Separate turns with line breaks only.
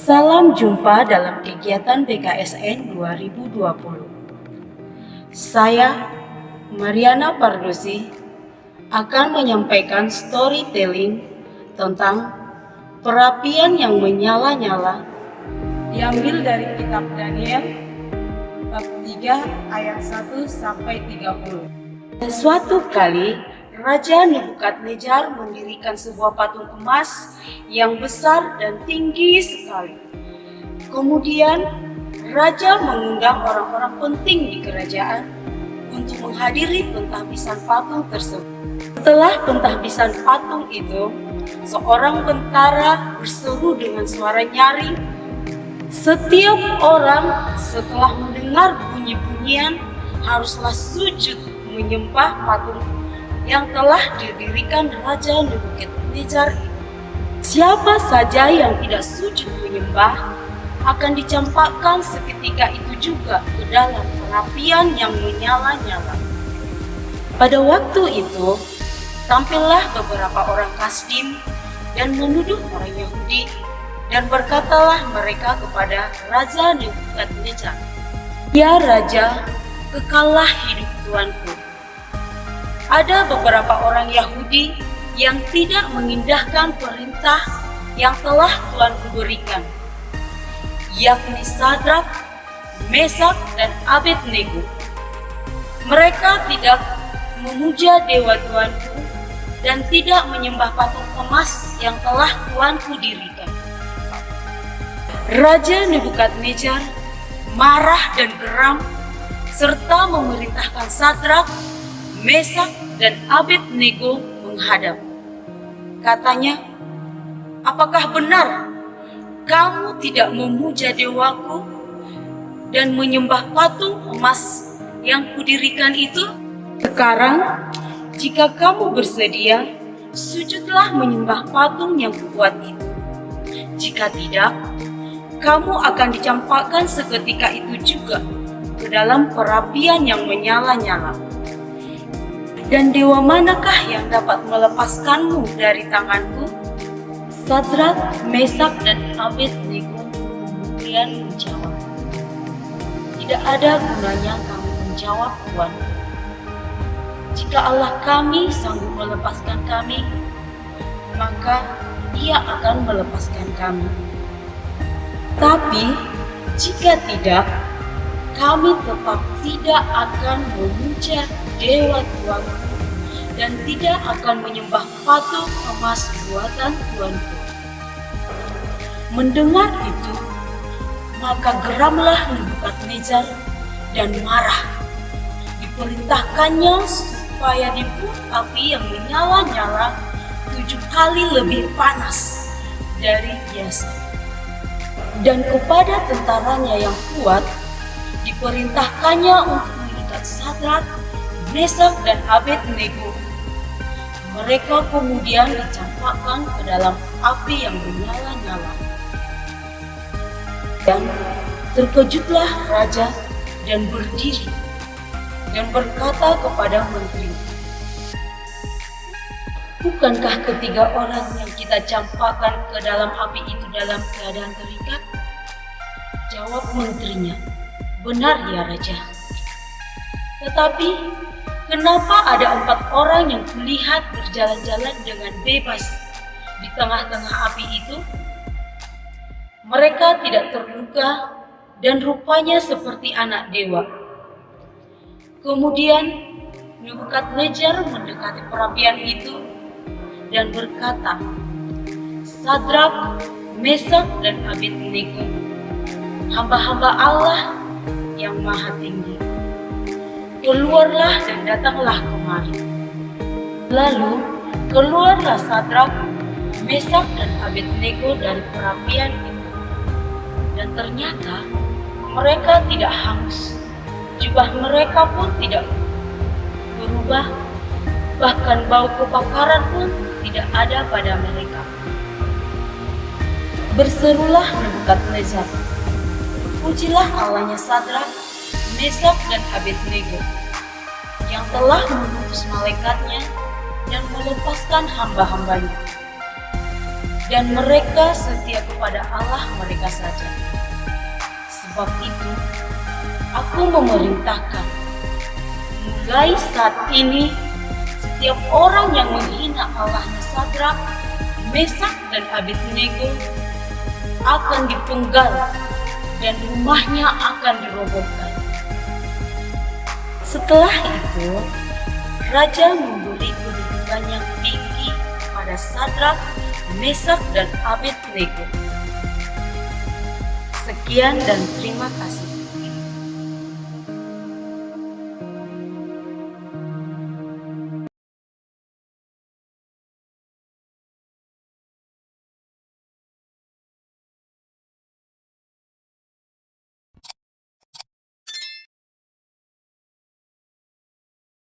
Salam jumpa dalam kegiatan BKSN 2020. Saya, Mariana Pardusi, akan menyampaikan storytelling tentang perapian yang menyala-nyala, diambil dari kitab Daniel bab 3 ayat 1 sampai 30. Dan suatu kali Raja Nebukadnezar mendirikan sebuah patung emas yang besar dan tinggi sekali. Kemudian Raja mengundang orang-orang penting di kerajaan untuk menghadiri pentahbisan patung tersebut. Setelah pentahbisan patung itu, seorang tentara berseru dengan suara nyaring. Setiap orang setelah mendengar bunyi-bunyian haruslah sujud menyembah patung yang telah didirikan Raja Nebukadnezar itu. Siapa saja yang tidak sujud menyembah akan dicampakkan seketika itu juga ke dalam perapian yang menyala-nyala. Pada waktu itu, tampillah beberapa orang Kasdim dan menuduh orang Yahudi, dan berkatalah mereka kepada Raja Nebukadnezar, "Ya Raja, kekallah hidup Tuanku. Ada beberapa orang Yahudi yang tidak mengindahkan perintah yang telah Tuanku berikan, yakni Sadrak, Mesak, dan Abednego. Mereka tidak memuja dewa Tuanku dan tidak menyembah patung emas yang telah Tuanku dirikan." Raja Nebukadnezar marah dan geram serta memerintahkan Sadrak, Mesak, dan Abednego menghadap. Katanya, "Apakah benar kamu tidak memuja dewaku dan menyembah patung emas yang kudirikan itu? Sekarang, jika kamu bersedia, sujudlah menyembah patung yang kubuat itu. Jika tidak, kamu akan dicampakkan seketika itu juga ke dalam perapian yang menyala-nyala. Dan dewa manakah yang dapat melepaskanmu dari tanganku?" Sadrak, Mesak, dan Abednego kemudian menjawab, "Tidak ada gunanya kamu menjawab, Tuan. Jika Allah kami sanggup melepaskan kami, maka Ia akan melepaskan kami. Tapi jika tidak, kami tetap tidak akan memuja dewa Tuanku dan tidak akan menyembah patung emas buatan Tuanku." Mendengar itu, maka geramlah Nebukadnezar dan marah. Diperintahkannya supaya dibuat api yang menyala-nyala 7 kali lebih panas dari biasa. Dan kepada tentaranya yang kuat, diperintahkannya untuk mengikat Sadrak, Mesak, dan Abednego. Mereka kemudian dicampakkan ke dalam api yang menyala-nyala. Dan terkejutlah raja dan berdiri dan berkata kepada menteri, "Bukankah ketiga orang yang kita campakkan ke dalam api itu dalam keadaan terikat?" Jawab menterinya, "Benar ya Raja. Tetapi kenapa ada 4 orang yang kulihat berjalan-jalan dengan bebas di tengah-tengah api itu? Mereka tidak terluka dan rupanya seperti anak dewa." Kemudian Nebukadnezar mendekati perapian itu dan berkata, "Sadrak, Mesak, dan Abednego, hamba-hamba Allah yang maha tinggi, keluarlah dan datanglah kemari. Lalu keluarlah Sadrak, Mesak dan Abednego dari perapian itu. Dan ternyata mereka tidak hangus, jubah mereka pun tidak berubah, bahkan bau kebakaran pun tidak ada pada mereka. Berserulah Nebukadnezar, pujilah Allahnya Sadrak, Mesak dan Abednego, yang telah mengutus malaikatnya dan melepaskan hamba-hambanya. Dan mereka setia kepada Allah mereka saja. Sebab itu, aku memerintahkan, mulai saat ini, setiap orang yang menghina Allahnya Sadrak, Mesak dan Abednego akan dipenggal dan rumahnya akan dirobohkan. Setelah itu, Raja memberi kedudukan yang tinggi pada Sadrak, Mesak dan Abednego. Sekian dan terima kasih.